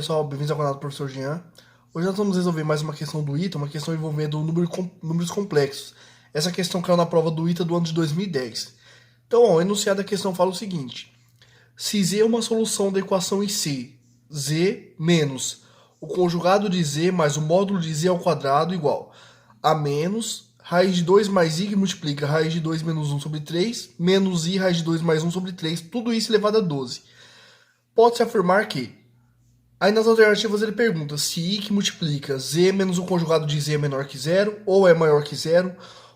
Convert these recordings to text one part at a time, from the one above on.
pessoal, bem-vindos ao canal do Professor Jean. Hoje nós vamos resolver mais uma questão do ITA, uma questão envolvendo números complexos. Essa questão caiu na prova do ITA do ano de 2010. Então, o enunciado da questão fala o seguinte: se Z é uma solução da equação IC, Z menos o conjugado de Z mais o módulo de Z ao quadrado igual a menos raiz de 2 mais I que multiplica raiz de 2 menos 1 sobre 3, menos I raiz de 2 mais 1 sobre 3, tudo isso elevado a 12. Pode-se afirmar que... Aí nas alternativas ele pergunta se I que multiplica Z menos o conjugado de Z é menor que zero, ou é maior que zero,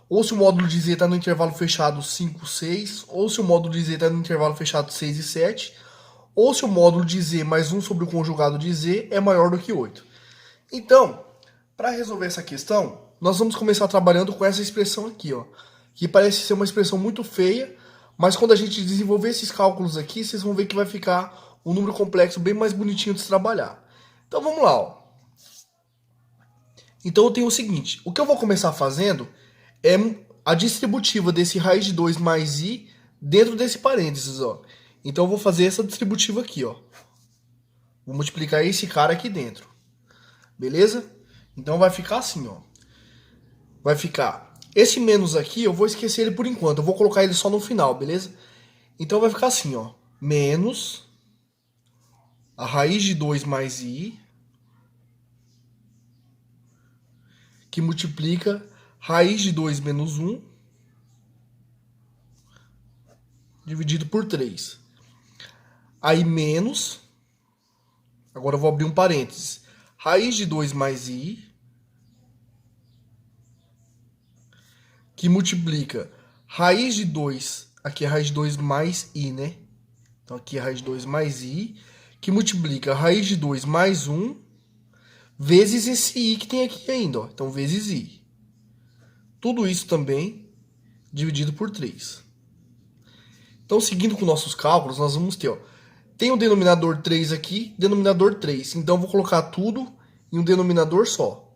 ou se o módulo de Z está no intervalo fechado 5, 6, ou se o módulo de Z está no intervalo fechado 6 e 7, ou se o módulo de Z mais 1 sobre o conjugado de Z é maior do que 8. Então, para resolver essa questão, nós vamos começar trabalhando com essa expressão aqui, ó, que parece ser uma expressão muito feia, mas quando a gente desenvolver esses cálculos aqui, vocês vão ver que vai ficar um número complexo bem mais bonitinho de se trabalhar. Então vamos lá, ó. Então eu tenho o seguinte, o que eu vou começar fazendo é a distributiva desse raiz de 2 mais I dentro desse parênteses, ó. Então eu vou fazer essa distributiva aqui, ó. Vou multiplicar esse cara aqui dentro. Beleza? Então vai ficar assim, ó. Vai ficar... Esse menos aqui, eu vou esquecer ele por enquanto. Eu vou colocar ele só no final, beleza? Então vai ficar assim, ó. Menos a raiz de 2 mais I, que multiplica raiz de 2 menos 1, dividido por 3. Aí menos... Agora eu vou abrir um parênteses. Raiz de 2 mais I, que multiplica raiz de 2, aqui é raiz de 2 mais I, né? Então aqui é raiz de 2 mais I, que multiplica raiz de 2 mais 1, vezes esse I que tem aqui ainda, ó. Então vezes I. Tudo isso também dividido por 3. Então seguindo com nossos cálculos, nós vamos ter, ó, tem o denominador 3 aqui, denominador 3. Então eu vou colocar tudo em um denominador só.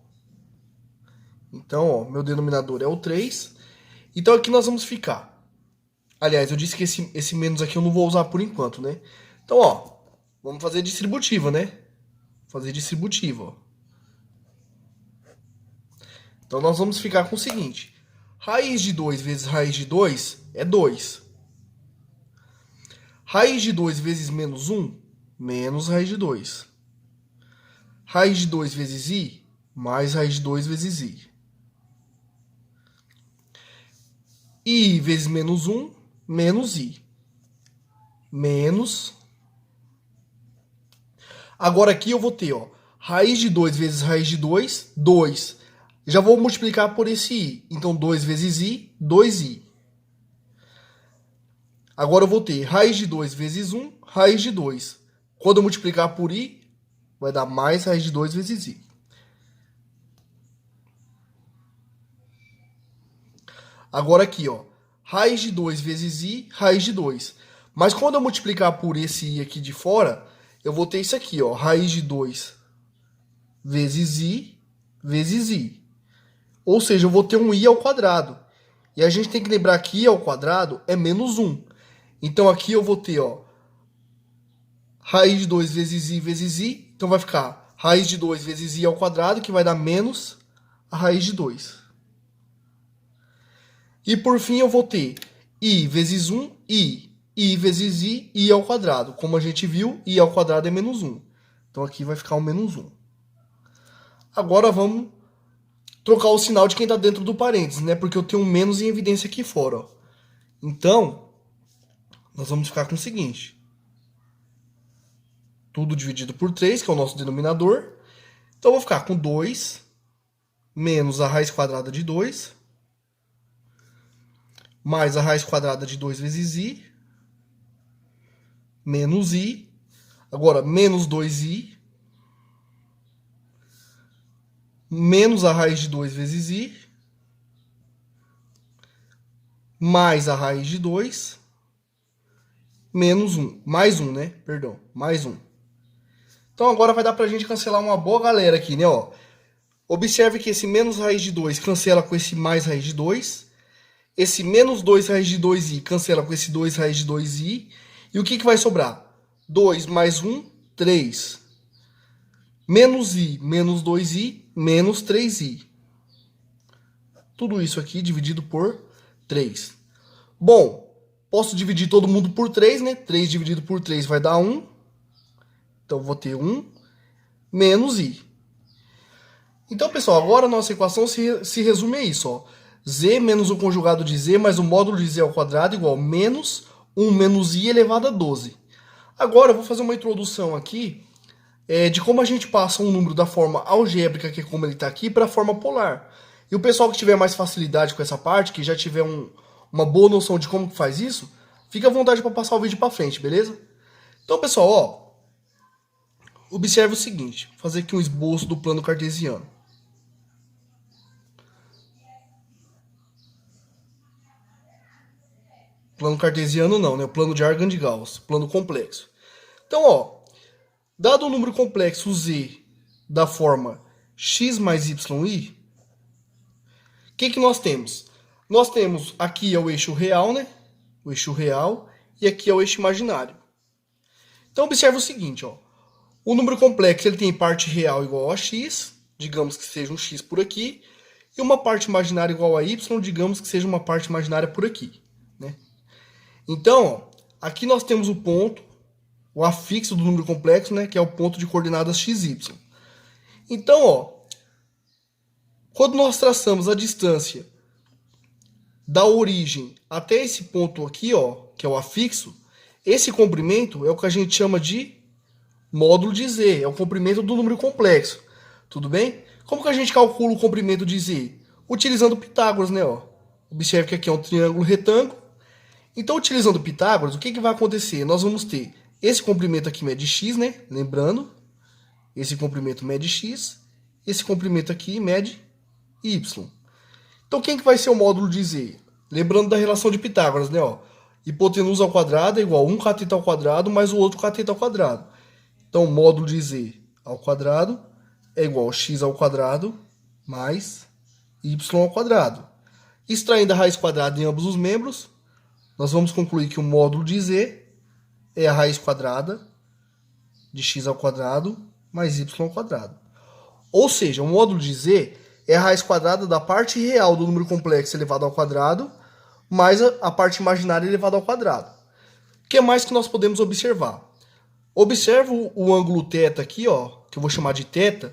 Então, ó, meu denominador é o 3. Então aqui nós vamos ficar. Aliás, eu disse que esse menos aqui eu não vou usar por enquanto, né? Então, ó, vamos fazer distributiva, né? Fazer distributiva, ó. Então nós vamos ficar com o seguinte. Raiz de 2 vezes raiz de 2 é 2. Raiz de 2 vezes menos 1, menos raiz de 2. Raiz de 2 vezes I, mais raiz de 2 vezes I. I vezes menos 1, menos I. Menos. Agora aqui eu vou ter, ó, raiz de 2 vezes raiz de 2, 2. Já vou multiplicar por esse I. Então 2 vezes I, 2I. Agora eu vou ter raiz de 2 vezes 1, raiz de 2. Quando eu multiplicar por I, vai dar mais raiz de 2 vezes I. Agora aqui, ó, raiz de 2 vezes I, raiz de 2. Mas quando eu multiplicar por esse I aqui de fora, eu vou ter isso aqui, ó, raiz de 2 vezes I. Ou seja, eu vou ter um I ao quadrado. E a gente tem que lembrar que I ao quadrado é menos 1. Então aqui eu vou ter, ó, raiz de 2 vezes I. Então vai ficar raiz de 2 vezes I ao quadrado, que vai dar menos a raiz de 2. E por fim eu vou ter I vezes 1, I vezes I ao quadrado. Como a gente viu, I ao quadrado é menos 1. Então aqui vai ficar um menos 1. Agora vamos trocar o sinal de quem está dentro do parênteses, né? Porque eu tenho um menos em evidência aqui fora, ó. Então, nós vamos ficar com o seguinte. Tudo dividido por 3, que é o nosso denominador. Então eu vou ficar com 2 menos a raiz quadrada de 2... mais a raiz quadrada de 2 vezes I, menos I, agora menos 2I, menos a raiz de 2 vezes I, mais a raiz de 2, menos 1, mais 1, né? Perdão, mais 1. Então agora vai dar pra gente cancelar uma boa galera aqui, né? Ó, observe que esse menos raiz de 2 cancela com esse mais raiz de 2. Esse menos 2 raiz de 2i cancela com esse 2 raiz de 2i. E o que vai sobrar? 2 mais 1, 3. menos i menos 2i menos 3i. Tudo isso aqui dividido por 3. Bom, posso dividir todo mundo por 3, né? 3 dividido por 3 vai dar 1. Então, vou ter 1 menos i. Então, pessoal, agora a nossa equação se resume a isso, ó. Z menos o conjugado de z mais o módulo de z ao quadrado igual menos 1 menos i elevado a 12. Agora eu vou fazer uma introdução aqui de como a gente passa um número da forma algébrica, que é como ele está aqui, para a forma polar. E o pessoal que tiver mais facilidade com essa parte, que já tiver uma boa noção de como que faz isso, fica à vontade para passar o vídeo para frente, beleza? Então, pessoal, ó, observe o seguinte, vou fazer aqui um esboço do plano cartesiano. Plano cartesiano não, né? O plano de Argand de Gauss, plano complexo. Então, ó, dado o número complexo z da forma x mais yi, o que nós temos? Nós temos aqui é o eixo real, né? O eixo real, e aqui é o eixo imaginário. Então, observe o seguinte, ó. O número complexo ele tem parte real igual a x, digamos que seja um x por aqui, e uma parte imaginária igual a y, digamos que seja uma parte imaginária por aqui, né? Então, ó, aqui nós temos o ponto, o afixo do número complexo, né, que é o ponto de coordenadas x, y. Então, ó, quando nós traçamos a distância da origem até esse ponto aqui, ó, que é o afixo, esse comprimento é o que a gente chama de módulo de z, é o comprimento do número complexo. Tudo bem? Como que a gente calcula o comprimento de z? Utilizando Pitágoras, né, ó. Observe que aqui é um triângulo retângulo. Então, utilizando Pitágoras, o que vai acontecer? Nós vamos ter esse comprimento aqui mede x, né? Lembrando, esse comprimento mede x, esse comprimento aqui mede y. Então, quem que vai ser o módulo de z? Lembrando da relação de Pitágoras, né? Ó, hipotenusa ao quadrado é igual a um cateto ao quadrado mais o outro cateto ao quadrado. Então, o módulo de z ao quadrado é igual a x ao quadrado mais y ao quadrado. Extraindo a raiz quadrada em ambos os membros, nós vamos concluir que o módulo de z é a raiz quadrada de x ao quadrado mais y ao quadrado. Ou seja, o módulo de z é a raiz quadrada da parte real do número complexo elevado ao quadrado mais a parte imaginária elevada ao quadrado. O que mais que nós podemos observar? Observa o ângulo θ aqui, ó, que eu vou chamar de θ,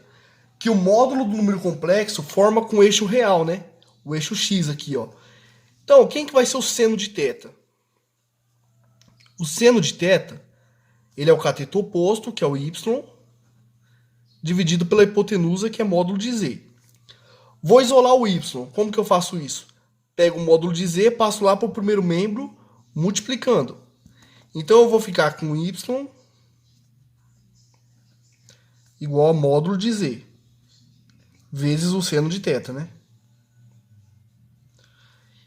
que o módulo do número complexo forma com o eixo real, né? O eixo x aqui, ó. Então, quem que vai ser o seno de θ? O seno de θ, ele é o cateto oposto, que é o y, dividido pela hipotenusa, que é módulo de z. Vou isolar o y. Como que eu faço isso? Pego o módulo de z, passo lá para o primeiro membro, multiplicando. Então, eu vou ficar com y igual a módulo de z, vezes o seno de θ, né?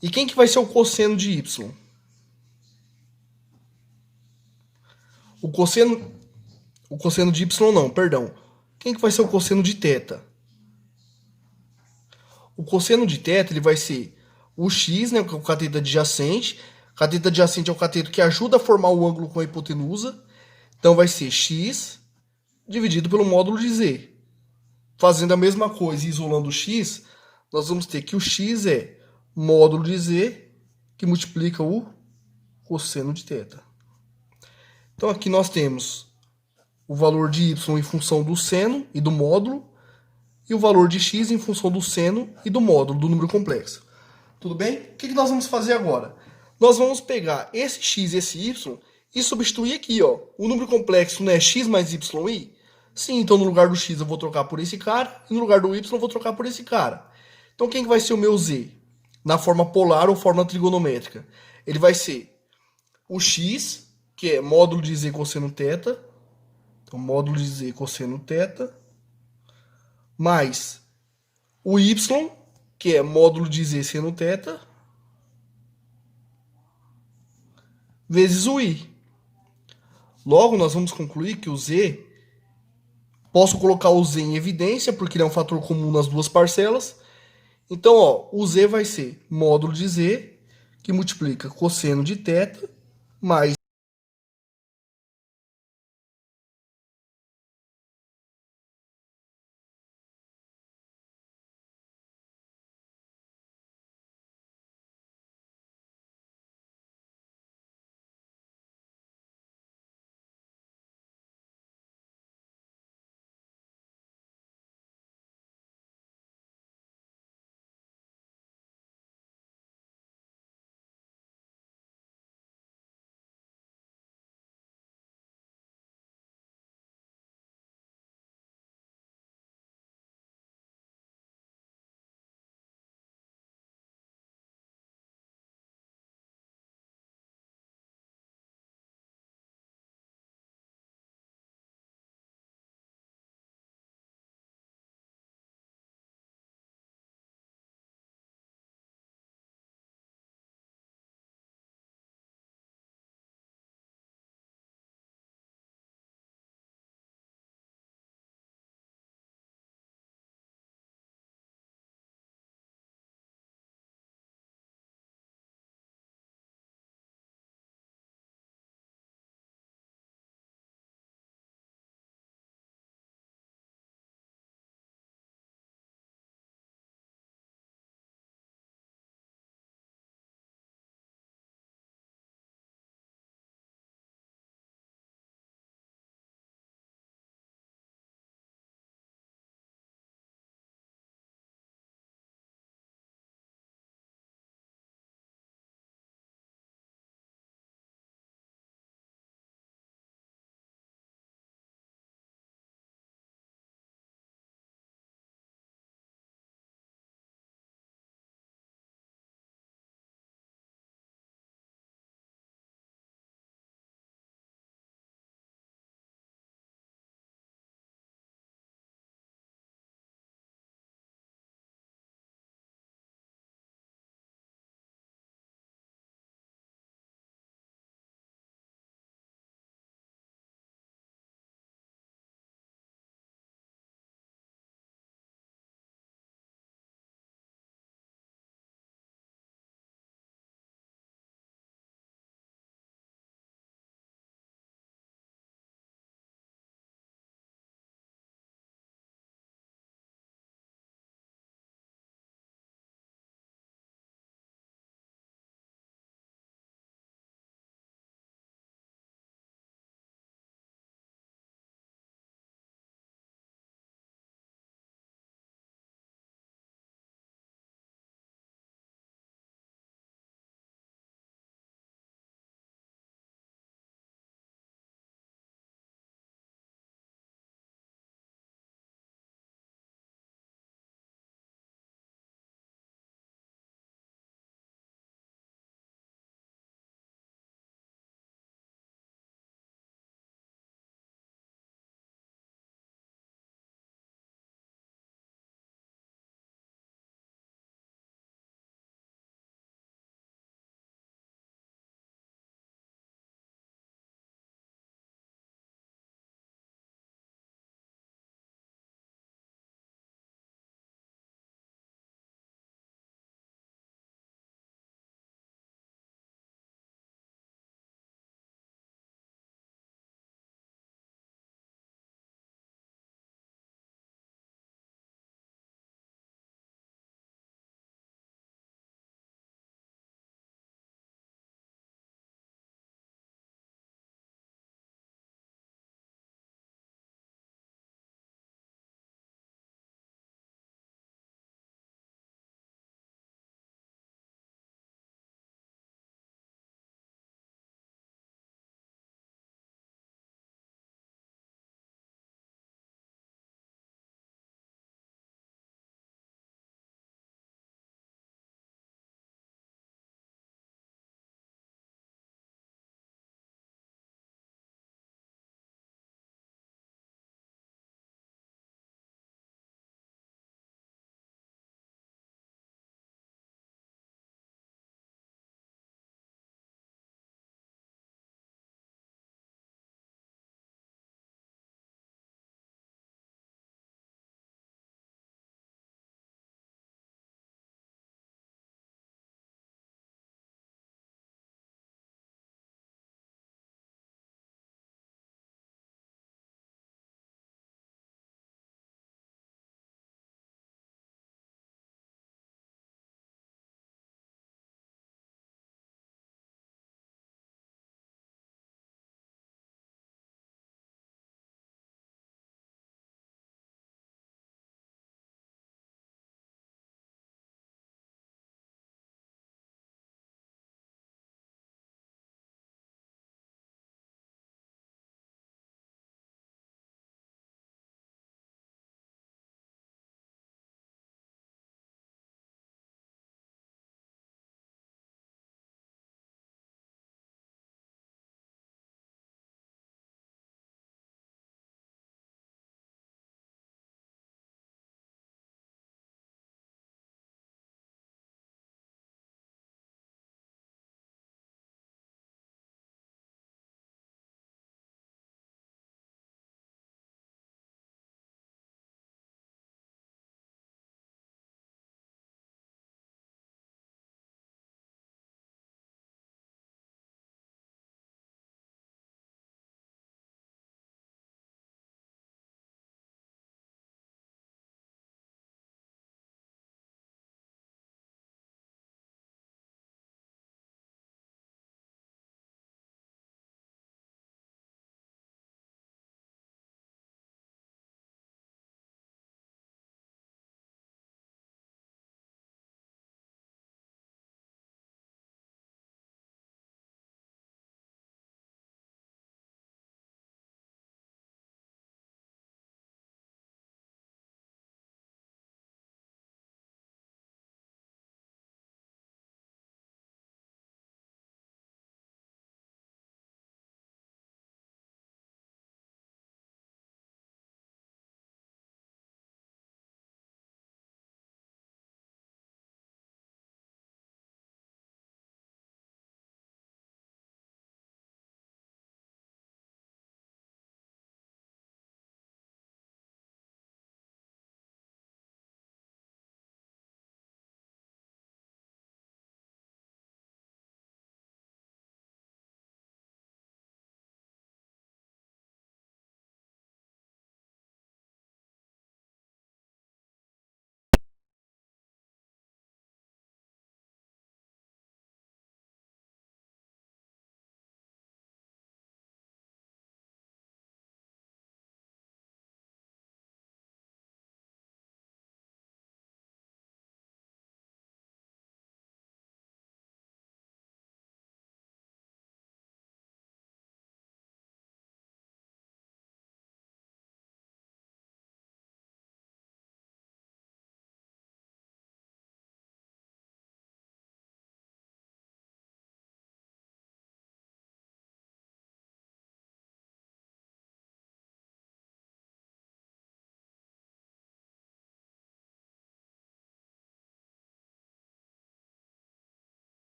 E quem que vai ser o cosseno de y? O cosseno de y não, perdão. Quem que vai ser o cosseno de θ? O cosseno de θ ele vai ser o x, né, que é o cateto adjacente. O cateto adjacente é o cateto que ajuda a formar o ângulo com a hipotenusa. Então vai ser x dividido pelo módulo de z. Fazendo a mesma coisa e isolando o x, nós vamos ter que o x é módulo de z que multiplica o cosseno de θ. Então aqui nós temos o valor de y em função do seno e do módulo e o valor de x em função do seno e do módulo do número complexo. Tudo bem? O que nós vamos fazer agora? Nós vamos pegar esse x e esse y e substituir aqui, ó. O número complexo não é x mais yi? Sim, então no lugar do x eu vou trocar por esse cara e no lugar do y eu vou trocar por esse cara. Então quem que vai ser o meu z? Na forma polar ou forma trigonométrica? Ele vai ser o x, que é módulo de z cosseno θ. Então, módulo de z cosseno θ. Mais o y, que é módulo de z seno θ. Vezes o i. Logo, nós vamos concluir que o z... Posso colocar o z em evidência, porque ele é um fator comum nas duas parcelas. Então, ó, o z vai ser módulo de z, que multiplica cosseno de θ, mais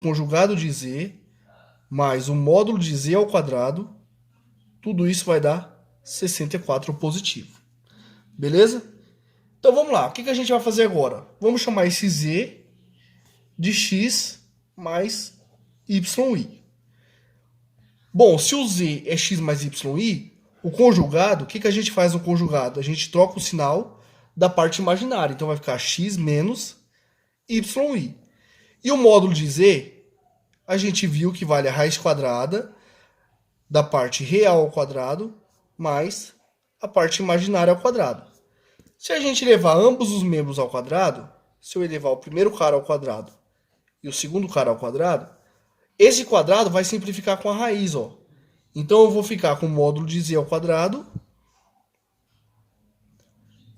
conjugado de z mais o módulo de z ao quadrado, tudo isso vai dar 64 positivo. Beleza? Então vamos lá, o que a gente vai fazer agora? Vamos chamar esse z de x mais yi. Bom, se o z é x mais yi, o conjugado, o que a gente faz no conjugado? A gente troca o sinal da parte imaginária. Então vai ficar x menos yi. E o módulo de z, a gente viu que vale a raiz quadrada da parte real ao quadrado mais a parte imaginária ao quadrado. Se a gente levar ambos os membros ao quadrado, se eu elevar o primeiro cara ao quadrado e o segundo cara ao quadrado, esse quadrado vai simplificar com a raiz, ó. Então eu vou ficar com o módulo de z ao quadrado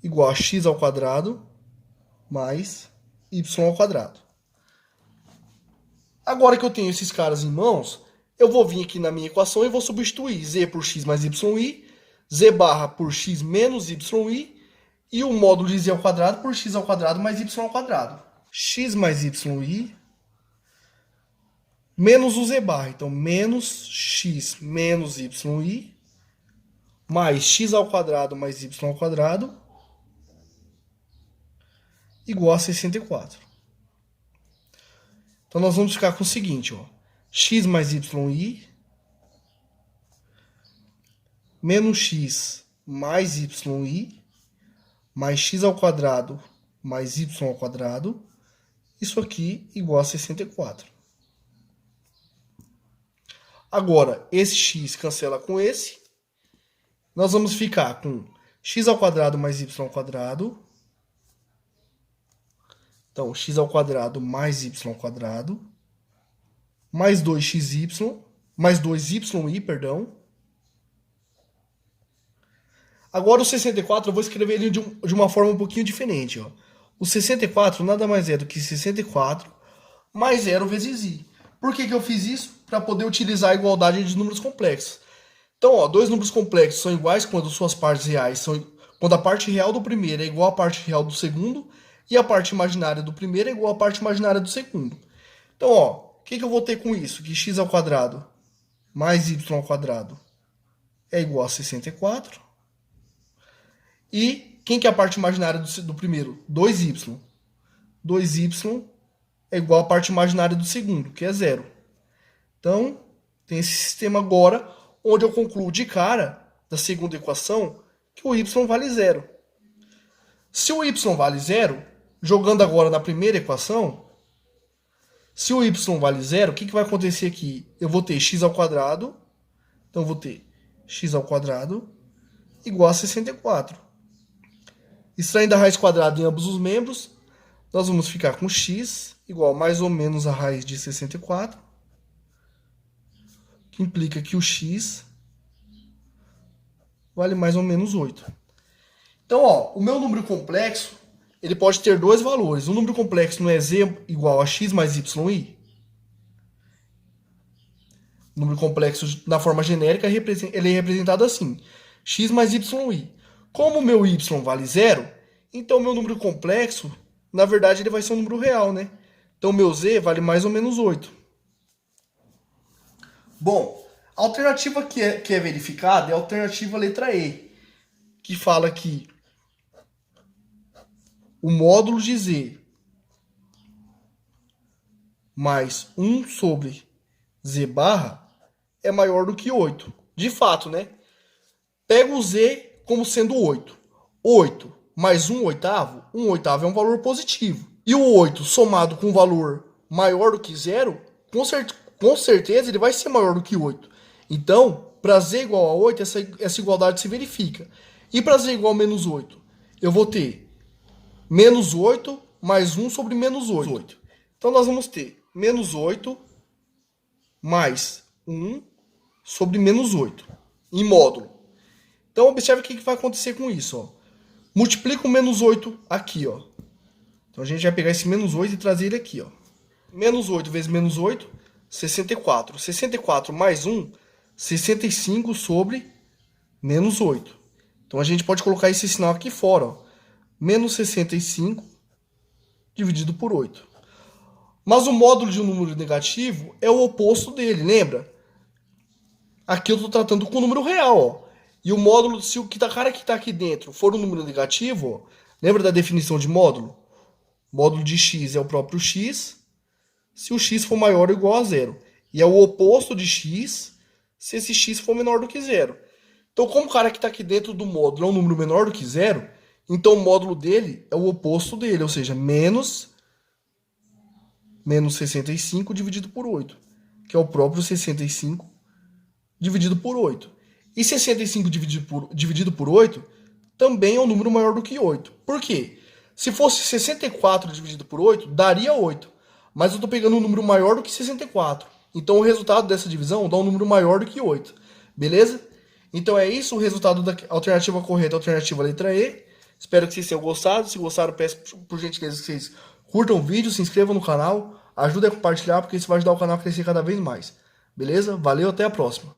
igual a x ao quadrado mais y ao quadrado. Agora que eu tenho esses caras em mãos, eu vou vir aqui na minha equação e vou substituir z por x mais yi, z barra por x menos yi, e o módulo de z ao quadrado por x ao quadrado mais y ao quadrado. X mais yi menos o z barra. Então, menos x menos yi mais x ao quadrado mais y ao quadrado igual a 64. Então, nós vamos ficar com o seguinte, ó. X mais yi menos x mais yi mais x ao quadrado mais y ao quadrado, isso aqui igual a 64. Agora, esse x cancela com esse, nós vamos ficar com x ao quadrado mais y ao quadrado, então x ao quadrado mais y ao quadrado, mais 2xy, mais 2yi, perdão. Agora o 64 eu vou escrever ele de uma forma um pouquinho diferente. Ó. O 64 nada mais é do que 64 mais 0 vezes i. Por que eu fiz isso? Para poder utilizar a igualdade de números complexos. Então, ó, dois números complexos são iguais quando suas partes reais são... Quando a parte real do primeiro é igual à parte real do segundo e a parte imaginária do primeiro é igual à parte imaginária do segundo. Então, ó, o que eu vou ter com isso? Que x ao quadrado mais y ao quadrado é igual a 64. E quem que é a parte imaginária do primeiro? 2y. 2y é igual à parte imaginária do segundo, que é 0. Então, tem esse sistema agora, onde eu concluo de cara, da segunda equação, que o y vale 0. Se o y vale 0, jogando agora na primeira equação, se o y vale 0, o que vai acontecer aqui? Eu vou ter x ao quadrado, então eu vou ter x ao quadrado igual a 64. Extraindo a raiz quadrada em ambos os membros, nós vamos ficar com x igual mais ou menos a raiz de 64, que implica que o x vale mais ou menos 8. Então, ó, o meu número complexo, ele pode ter dois valores. O número complexo não é z igual a x mais yi? O número complexo, na forma genérica, ele é representado assim. X mais yi. Como o meu y vale 0, então o meu número complexo, na verdade, ele vai ser um número real, né? Então, o meu z vale mais ou menos 8. Bom, a alternativa que é verificada é a alternativa letra E, que fala que o módulo de z mais 1 sobre z barra é maior do que 8. De fato, né? Pega o z como sendo 8. 8 mais 1 oitavo, 1 oitavo é um valor positivo. E o 8 somado com um valor maior do que 0, com certeza ele vai ser maior do que 8. Então, para z igual a 8, essa igualdade se verifica. E para z igual a menos 8, eu vou ter menos 8 mais 1 sobre menos 8. Então, nós vamos ter menos 8 mais 1 sobre menos 8, em módulo. Então, observe o que vai acontecer com isso. Ó. Multiplica o menos 8 aqui. Ó. Então, a gente vai pegar esse menos 8 e trazer ele aqui. Ó. Menos 8 vezes menos 8, 64. 64 mais 1, 65 sobre menos 8. Então, a gente pode colocar esse sinal aqui fora. Ó. Menos 65 dividido por 8. Mas o módulo de um número negativo é o oposto dele, lembra? Aqui eu estou tratando com o número real, ó. E o módulo, se o cara que está aqui dentro for um número negativo, ó, lembra da definição de módulo? Módulo de x é o próprio x, se o x for maior ou igual a zero. E é o oposto de x, se esse x for menor do que zero. Então, como o cara que está aqui dentro do módulo é um número menor do que zero, então o módulo dele é o oposto dele, ou seja, menos 65 dividido por 8, que é o próprio 65 dividido por 8. E 65 dividido por 8 também é um número maior do que 8. Por quê? Se fosse 64 dividido por 8, daria 8. Mas eu estou pegando um número maior do que 64. Então o resultado dessa divisão dá um número maior do que 8. Beleza? Então é isso, o resultado da alternativa correta, alternativa letra E. Espero que vocês tenham gostado. Se gostaram, peço por gentileza que vocês curtam o vídeo, se inscrevam no canal, ajudem a compartilhar, porque isso vai ajudar o canal a crescer cada vez mais. Beleza? Valeu, até a próxima.